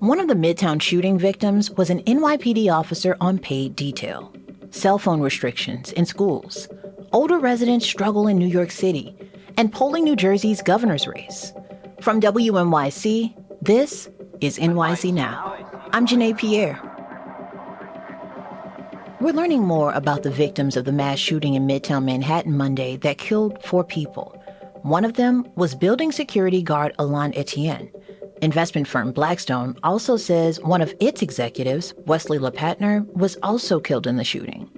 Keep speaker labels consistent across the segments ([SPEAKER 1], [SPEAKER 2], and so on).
[SPEAKER 1] One of the Midtown shooting victims was an NYPD officer on paid detail. Cell phone restrictions in schools. Older residents struggle in New York City. And polling New Jersey's governor's race. From WNYC, this is NYC Now. I'm Janae Pierre. We're learning more about the victims of the mass shooting in Midtown Manhattan Monday that killed 4 people. One of them was building security guard Alain Etienne. Investment firm Blackstone also says one of its executives, Wesley LePatner, was also killed in the shooting.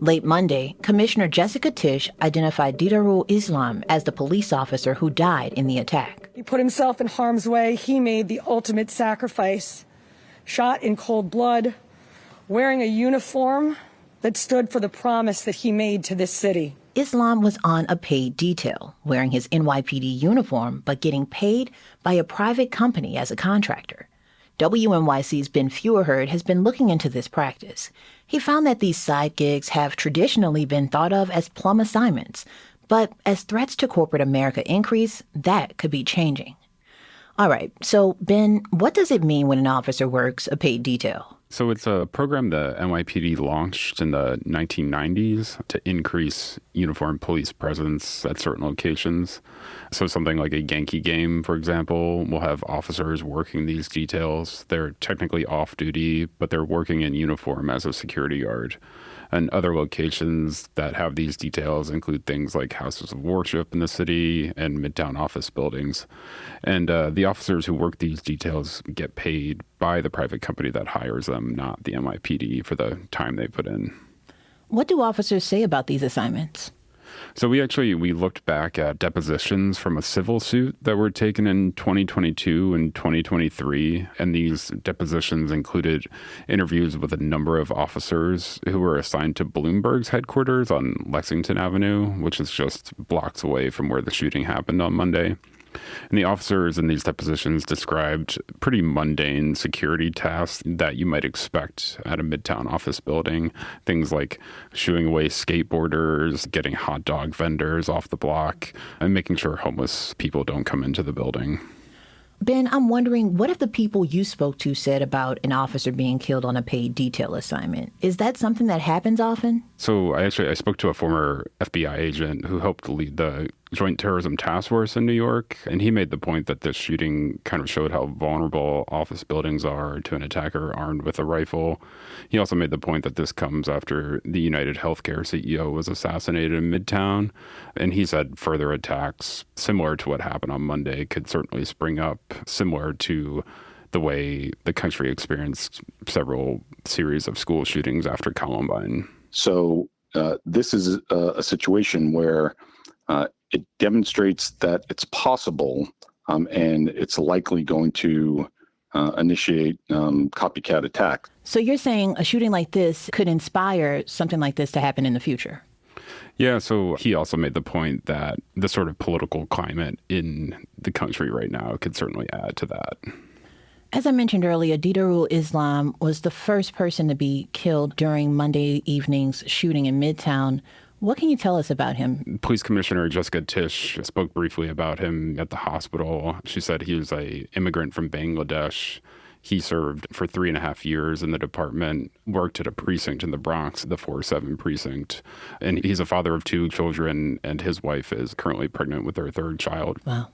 [SPEAKER 1] Late Monday, Commissioner Jessica Tisch identified Didarul Islam as the police officer who died in the attack.
[SPEAKER 2] He put himself in harm's way. He made the ultimate sacrifice. Shot in cold blood, wearing a uniform that stood for the promise that he made to this city.
[SPEAKER 1] Islam was on a paid detail, wearing his NYPD uniform, but getting paid by a private company as a contractor. WNYC's Ben Feuerherd has been looking into this practice. He found that these side gigs have traditionally been thought of as plum assignments, but as threats to corporate America increase, that could be changing. All right, so Ben, what does it mean when an officer works a paid detail?
[SPEAKER 3] So it's a program the NYPD launched in the 1990s to increase uniformed police presence at certain locations. So something like a Yankee game, for example, will have officers working these details. They're technically off duty, but they're working in uniform as a security guard. And other locations that have these details include things like houses of worship in the city and Midtown office buildings. And the officers who work these details get paid by the private company that hires them, not the NYPD, for the time they put in.
[SPEAKER 1] What do officers say about these assignments?
[SPEAKER 3] So we looked back at depositions from a civil suit that were taken in 2022 and 2023. And these depositions included interviews with a number of officers who were assigned to Bloomberg's headquarters on Lexington Avenue, which is just blocks away from where the shooting happened on Monday. And the officers in these depositions described pretty mundane security tasks that you might expect at a Midtown office building. Things like shooing away skateboarders, getting hot dog vendors off the block, and making sure homeless people don't come into the building.
[SPEAKER 1] Ben, I'm wondering, what have the people you spoke to said about an officer being killed on a paid detail assignment? Is that something that happens often?
[SPEAKER 3] So I spoke to a former FBI agent who helped lead the Joint Terrorism Task Force in New York, and he made the point that this shooting kind of showed how vulnerable office buildings are to an attacker armed with a rifle. He also made the point that this comes after the United Healthcare CEO was assassinated in Midtown, and he said further attacks similar to what happened on Monday could certainly spring up, similar to the way the country experienced several series of school shootings after Columbine.
[SPEAKER 4] So this is a situation where it demonstrates that it's possible, and it's likely going to initiate copycat attacks.
[SPEAKER 1] So you're saying a shooting like this could inspire something like this to happen in the future?
[SPEAKER 3] Yeah, so he also made the point that the sort of political climate in the country right now could certainly add to that.
[SPEAKER 1] As I mentioned earlier, Didarul Islam was the first person to be killed during Monday evening's shooting in Midtown. What can you tell us about him?
[SPEAKER 3] Police Commissioner Jessica Tisch spoke briefly about him at the hospital. She said he was an immigrant from Bangladesh. He served for 3.5 years in the department, worked at a precinct in the Bronx, the 4-7 precinct. And he's a father of 2 children, and his wife is currently pregnant with their 3rd child.
[SPEAKER 1] Wow.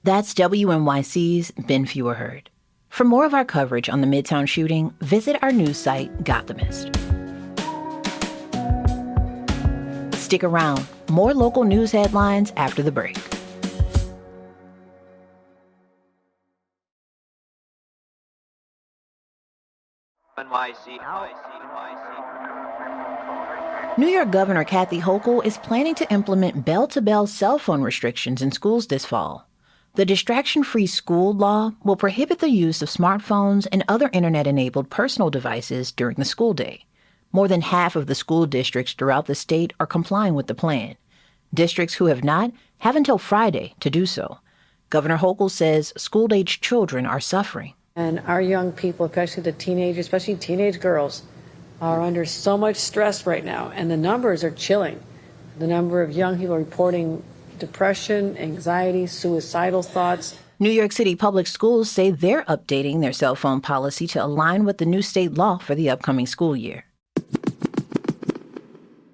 [SPEAKER 1] That's WNYC's Ben Feuerherd. For more of our coverage on the Midtown shooting, visit our news site, Gothamist. Stick around. More local news headlines after the break. New York Governor Kathy Hochul is planning to implement bell-to-bell cell phone restrictions in schools this fall. The distraction-free school law will prohibit the use of smartphones and other internet-enabled personal devices during the school day. More than half of the school districts throughout the state are complying with the plan. Districts who have not have until Friday to do so. Governor Hochul says school-age children are suffering.
[SPEAKER 5] And our young people, especially the teenagers, especially teenage girls, are under so much stress right now. And the numbers are chilling. The number of young people reporting depression, anxiety, suicidal thoughts.
[SPEAKER 1] New York City Public Schools say they're updating their cell phone policy to align with the new state law for the upcoming school year.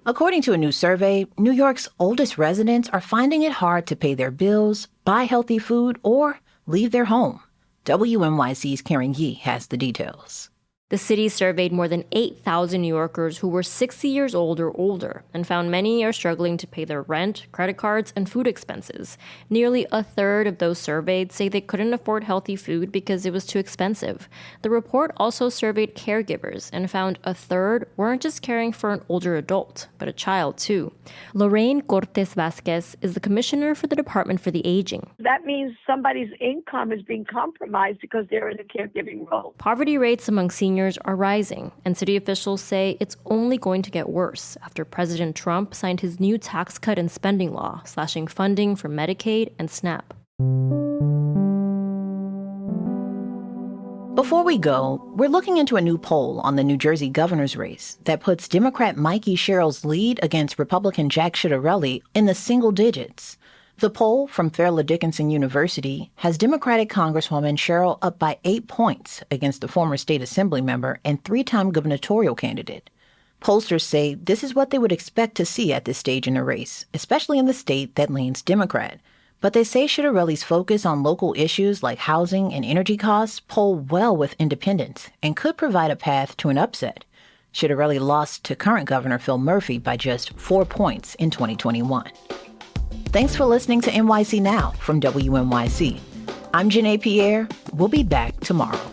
[SPEAKER 1] According to a new survey, New York's oldest residents are finding it hard to pay their bills, buy healthy food, or leave their home. WNYC's Karen Yee has the details.
[SPEAKER 6] The city surveyed more than 8,000 New Yorkers who were 60 years old or older and found many are struggling to pay their rent, credit cards, and food expenses. Nearly a third of those surveyed say they couldn't afford healthy food because it was too expensive. The report also surveyed caregivers and found a third weren't just caring for an older adult, but a child too. Lorraine Cortes Vasquez is the commissioner for the Department for the Aging.
[SPEAKER 7] That means somebody's income is being compromised because they're in a caregiving role.
[SPEAKER 6] Poverty rates among seniors are rising, and city officials say it's only going to get worse after President Trump signed his new tax cut and spending law, slashing funding for Medicaid and SNAP.
[SPEAKER 1] Before we go, we're looking into a new poll on the New Jersey governor's race that puts Democrat Mikie Sherrill's lead against Republican Jack Ciattarelli in the single digits. The poll from Fairleigh Dickinson University has Democratic Congresswoman Sherrill up by 8 points against the former state assembly member and three-time gubernatorial candidate. Pollsters say this is what they would expect to see at this stage in the race, especially in the state that leans Democrat. But they say Ciattarelli's focus on local issues like housing and energy costs poll well with independents and could provide a path to an upset. Ciattarelli lost to current Governor Phil Murphy by just 4 points in 2021. Thanks for listening to NYC Now from WNYC. I'm Janae Pierre. We'll be back tomorrow.